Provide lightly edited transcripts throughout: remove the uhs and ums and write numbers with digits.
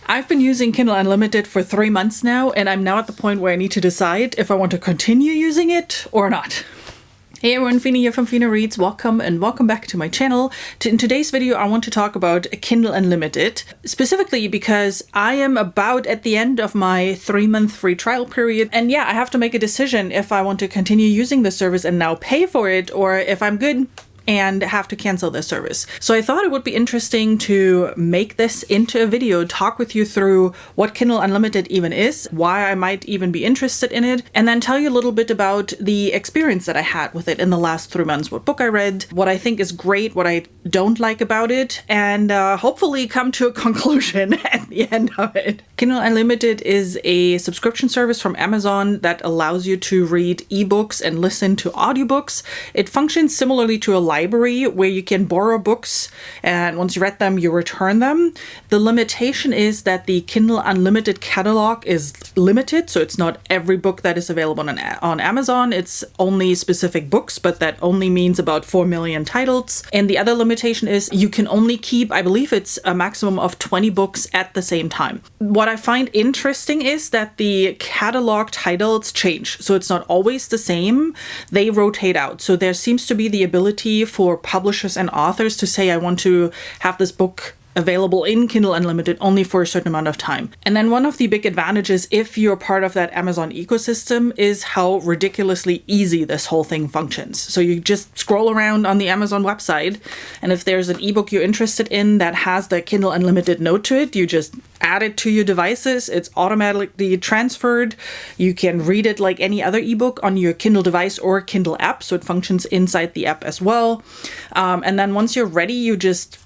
I've been using Kindle Unlimited for 3 months now, and I'm now at the point where I need to decide if I want to continue using it or not. Hey everyone, Fina here from Fina Reads. Welcome and welcome back to my channel. In today's video, I want to talk about Kindle Unlimited, specifically because I am about at the end of my 3-month free trial period. And yeah, I have to make a decision if I want to continue using the service and now pay for it, or if I'm good and have to cancel this service. So I thought it would be interesting to make this into a video, talk with you through what Kindle Unlimited even is, why I might even be interested in it, and then tell you a little bit about the experience that I had with it in the last 3 months, what book I read, what I think is great, what I don't like about it, and hopefully come to a conclusion at the end of it. Kindle Unlimited is a subscription service from Amazon that allows you to read ebooks and listen to audiobooks. It functions similarly to a library where you can borrow books, and once you read them, you return them. The limitation is that the Kindle Unlimited catalog is limited, so it's not every book that is available on Amazon. It's only specific books, but that only means about 4 million titles. And the other limitation is you can only keep, I believe it's a maximum of 20 books at the same time. What I find interesting is that the catalog titles change, so it's not always the same. They rotate out, so there seems to be the ability for publishers and authors to say, I want to have this book available in Kindle Unlimited only for a certain amount of time. And then one of the big advantages, if you're part of that Amazon ecosystem, is how ridiculously easy this whole thing functions. So you just scroll around on the Amazon website, and if there's an ebook you're interested in that has the Kindle Unlimited note to it, you just add it to your devices. It's automatically transferred. You can read it like any other ebook on your Kindle device or Kindle app, so it functions inside the app as well. And then once you're ready, you just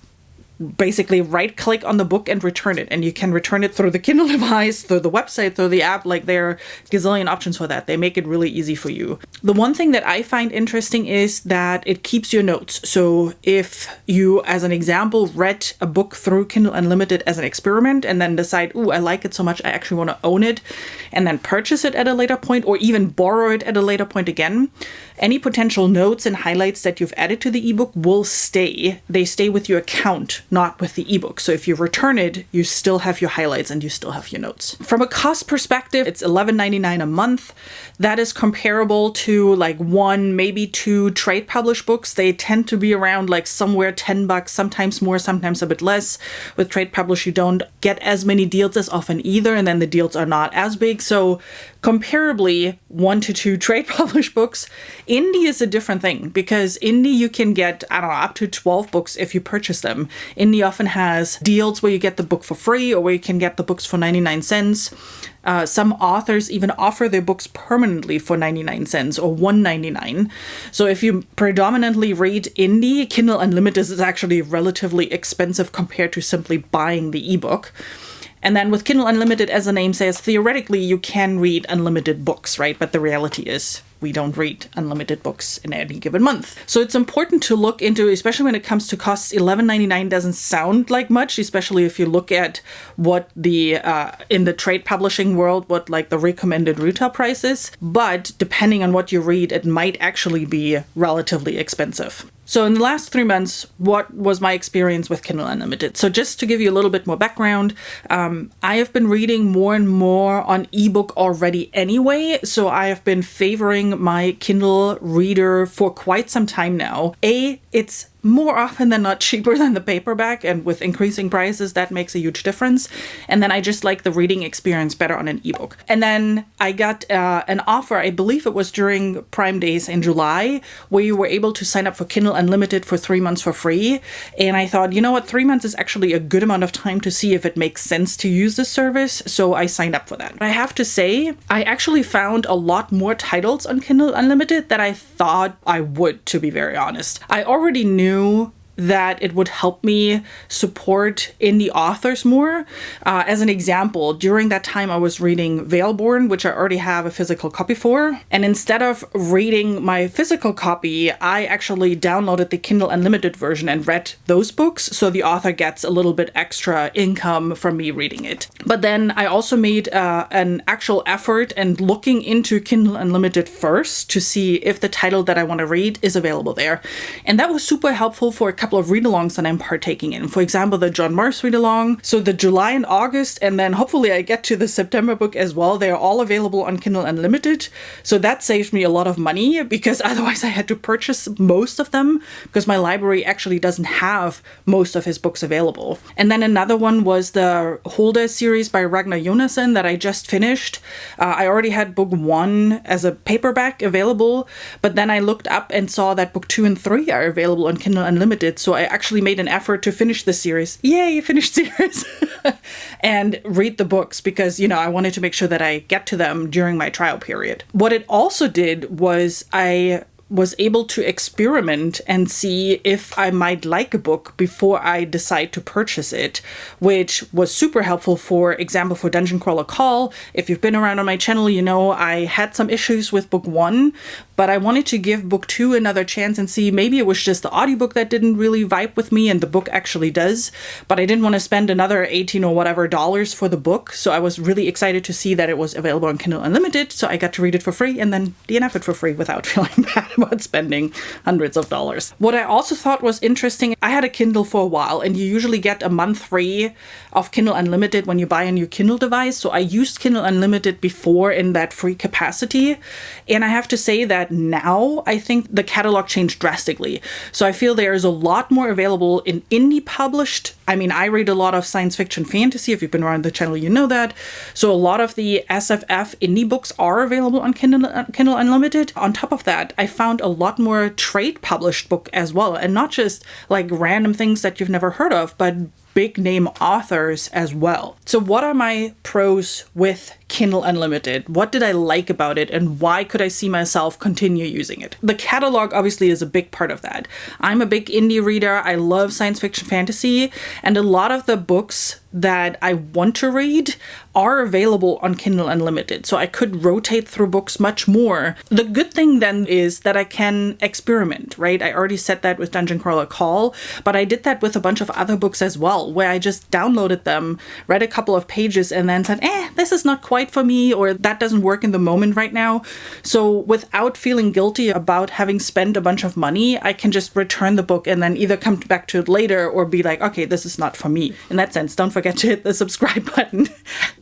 basically right click on the book and return it. And you can return it through the Kindle device, through the website, through the app. Like, there are a gazillion options for that. They make it really easy for you. The one thing that I find interesting is that it keeps your notes. So if you, as an example, read a book through Kindle Unlimited as an experiment and then decide, ooh, I like it so much, I actually want to own it, and then purchase it at a later point, or even borrow it at a later point again, any potential notes and highlights that you've added to the ebook will stay. They stay with your account, not with the ebook. So if you return it, you still have your highlights and you still have your notes. From a cost perspective, it's $11.99 a month. That is comparable to like 1, maybe 2 trade published books. They tend to be around like somewhere $10, sometimes more, sometimes a bit less. With trade published, you don't get as many deals as often either, and then the deals are not as big. So comparably, 1 to 2 trade published books. Indie is a different thing, because indie you can get, I don't know, up to 12 books if you purchase them. Indie often has deals where you get the book for free, or where you can get the books for 99 cents. Some authors even offer their books permanently for 99 cents or $1.99. So if you predominantly read indie, Kindle Unlimited is actually relatively expensive compared to simply buying the ebook. And then with Kindle Unlimited, as the name says, theoretically you can read unlimited books, right? But the reality is we don't read unlimited books in any given month. So it's important to look into, especially when it comes to costs. $11.99 doesn't sound like much, especially if you look at what the, in the trade publishing world, what like the recommended retail price is. But depending on what you read, it might actually be relatively expensive. So in the last 3 months, what was my experience with Kindle Unlimited? So just to give you a little bit more background, I have been reading more and more on ebook already anyway. So I have been favoring my Kindle reader for quite some time now. It's more often than not cheaper than the paperback, and with increasing prices, that makes a huge difference. And then I just like the reading experience better on an ebook. And then I got an offer, I believe it was during Prime Days in July, where you were able to sign up for Kindle Unlimited for 3 months for free. And I thought, you know what, 3 months is actually a good amount of time to see if it makes sense to use this service. So I signed up for that. I have to say, I actually found a lot more titles on Kindle Unlimited than I thought I would, to be very honest. I already knew that it would help me support indie authors more. As an example, during that time I was reading Veilborn, which I already have a physical copy for. And instead of reading my physical copy, I actually downloaded the Kindle Unlimited version and read those books. So the author gets a little bit extra income from me reading it. But then I also made an actual effort and looking into Kindle Unlimited first to see if the title that I want to read is available there. And that was super helpful for a couple couple of read-alongs that I'm partaking in. For example, the John Marrs read-along. So the July and August, and then hopefully I get to the September book as well. They are all available on Kindle Unlimited. So that saved me a lot of money because otherwise I had to purchase most of them because my library actually doesn't have most of his books available. And then another one was the Holder series by Ragnar Jonasson that I just finished. I already had book 1 as a paperback available, but then I looked up and saw that book 2 and 3 are available on Kindle Unlimited. So I actually made an effort to finish the series. Yay, finished series! And read the books because, I wanted to make sure that I get to them during my trial period. What it also did was I was able to experiment and see if I might like a book before I decide to purchase it, which was super helpful. For example, for Dungeon Crawler Call. If you've been around on my channel, I had some issues with book 1, but I wanted to give book 2 another chance and see maybe it was just the audiobook that didn't really vibe with me, and the book actually does, but I didn't want to spend another $18 or whatever for the book. So I was really excited to see that it was available on Kindle Unlimited, so I got to read it for free and then DNF it for free without feeling bad about spending hundreds of dollars. What I also thought was interesting, I had a Kindle for a while, and you usually get a month free of Kindle Unlimited when you buy a new Kindle device. So I used Kindle Unlimited before in that free capacity. And I have to say that now I think the catalog changed drastically. So I feel there is a lot more available in indie published. I read a lot of science fiction fantasy. If you've been around the channel, you know that. So a lot of the SFF indie books are available on Kindle Unlimited. On top of that, I found a lot more trade published book as well. And not just like random things that you've never heard of, but big name authors as well. So what are my pros with Kindle Unlimited? What did I like about it, and why could I see myself continue using it? The catalog obviously is a big part of that. I'm a big indie reader. I love science fiction fantasy, and a lot of the books that I want to read are available on Kindle Unlimited. So I could rotate through books much more. The good thing then is that I can experiment, right? I already said that with Dungeon Crawler Call, but I did that with a bunch of other books as well, where I just downloaded them, read a couple of pages, and then said, this is not quite for me, or that doesn't work in the moment right now. So without feeling guilty about having spent a bunch of money, I can just return the book and then either come back to it later or be like, okay, this is not for me. In that sense, don't forget to hit the subscribe button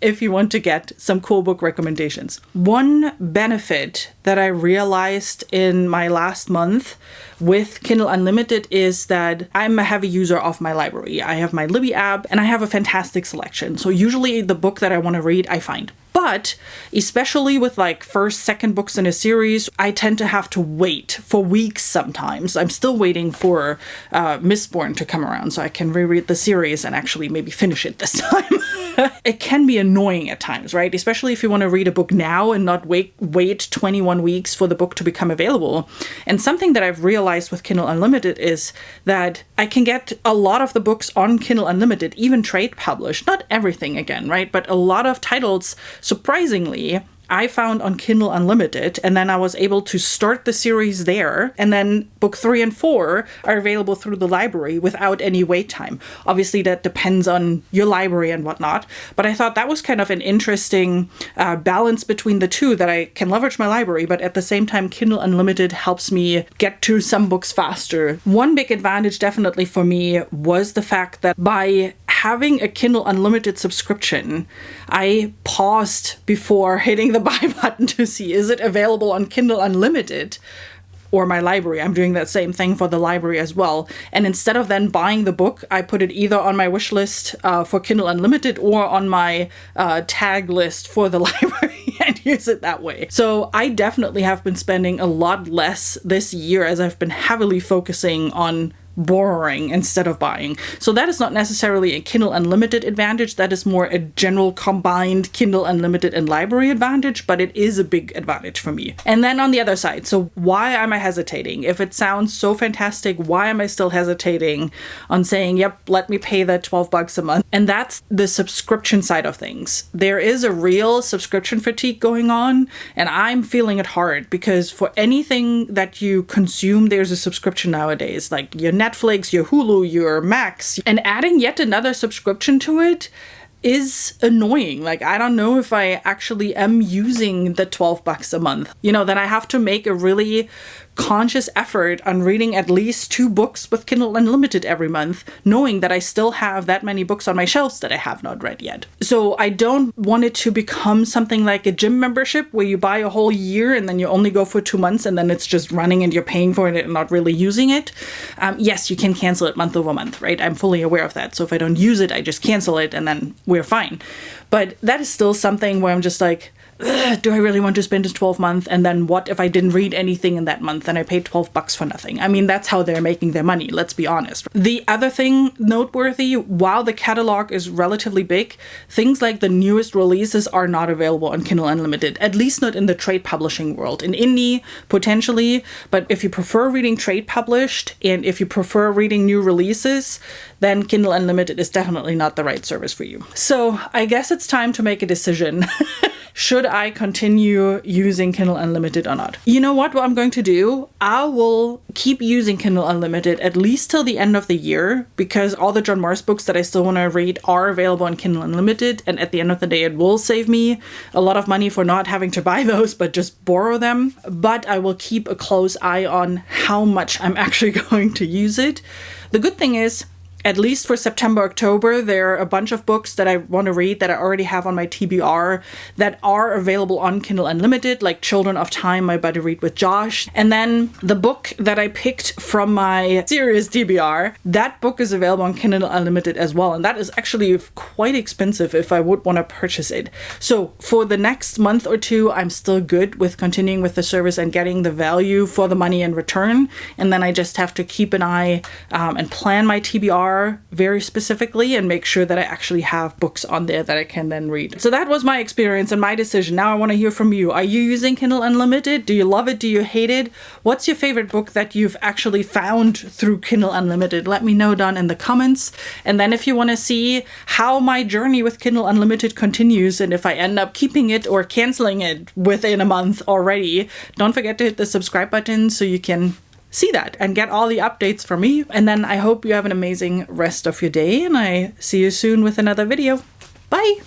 if you want to get some cool book recommendations. One benefit that I realized in my last month with Kindle Unlimited is that I'm a heavy user of my library. I have my Libby app and I have a fantastic selection. So usually the book that I want to read, I find. But especially with like first, second books in a series, I tend to have to wait for weeks sometimes. I'm still waiting for Mistborn to come around so I can reread the series and actually maybe finish it this time. It can be annoying at times, right? Especially if you want to read a book now and not wait 21 weeks for the book to become available. And something that I've realized with Kindle Unlimited is that I can get a lot of the books on Kindle Unlimited, even trade published. Not everything again, right? But a lot of titles, surprisingly, I found on Kindle Unlimited, and then I was able to start the series there, and then book 3 and 4 are available through the library without any wait time. Obviously, that depends on your library and whatnot, but I thought that was kind of an interesting balance between the two, that I can leverage my library, but at the same time, Kindle Unlimited helps me get to some books faster. One big advantage definitely for me was the fact that by having a Kindle Unlimited subscription, I paused before hitting the buy button to see, is it available on Kindle Unlimited or my library? I'm doing that same thing for the library as well. And instead of then buying the book, I put it either on my wish list for Kindle Unlimited or on my tag list for the library and use it that way. So I definitely have been spending a lot less this year as I've been heavily focusing on borrowing instead of buying. So that is not necessarily a Kindle Unlimited advantage. That is more a general combined Kindle Unlimited and library advantage, but it is a big advantage for me. And then on the other side, so why am I hesitating? If it sounds so fantastic, why am I still hesitating on saying, yep, let me pay that $12 a month? And that's the subscription side of things. There is a real subscription fatigue going on, and I'm feeling it hard because for anything that you consume, there's a subscription nowadays, like your Netflix, your Hulu, your Max, and adding yet another subscription to it is annoying. Like, I don't know if I actually am using the $12 a month. Then I have to make a really conscious effort on reading at least 2 books with Kindle Unlimited every month, knowing that I still have that many books on my shelves that I have not read yet. So I don't want it to become something like a gym membership where you buy a whole year and then you only go for 2 months and then it's just running and you're paying for it and not really using it. Yes, you can cancel it month over month, right? I'm fully aware of that. So if I don't use it, I just cancel it and then we're fine. But that is still something where I'm just like, do I really want to spend this 12 month? And then what if I didn't read anything in that month and I paid $12 for nothing? I mean, that's how they're making their money, let's be honest. The other thing noteworthy, while the catalog is relatively big, things like the newest releases are not available on Kindle Unlimited, at least not in the trade publishing world. In indie, potentially, but if you prefer reading trade published and if you prefer reading new releases, then Kindle Unlimited is definitely not the right service for you. So I guess it's time to make a decision. Should I continue using Kindle Unlimited or not? You know what I'm going to do? I will keep using Kindle Unlimited at least till the end of the year, because all the John Morris books that I still want to read are available on Kindle Unlimited. And at the end of the day, it will save me a lot of money for not having to buy those, but just borrow them. But I will keep a close eye on how much I'm actually going to use it. The good thing is, at least for September, October, there are a bunch of books that I want to read that I already have on my TBR that are available on Kindle Unlimited, like Children of Time, my buddy read with Josh. And then the book that I picked from my serious TBR, that book is available on Kindle Unlimited as well. And that is actually quite expensive if I would want to purchase it. So for the next month or two, I'm still good with continuing with the service and getting the value for the money in return. And then I just have to keep an eye and plan my TBR very specifically and make sure that I actually have books on there that I can then read. So that was my experience and my decision. Now I want to hear from you. Are you using Kindle Unlimited? Do you love it? Do you hate it? What's your favorite book that you've actually found through Kindle Unlimited? Let me know down in the comments. And then if you want to see how my journey with Kindle Unlimited continues and if I end up keeping it or canceling it within a month already, don't forget to hit the subscribe button so you can see that and get all the updates from me. And then I hope you have an amazing rest of your day and I see you soon with another video. Bye!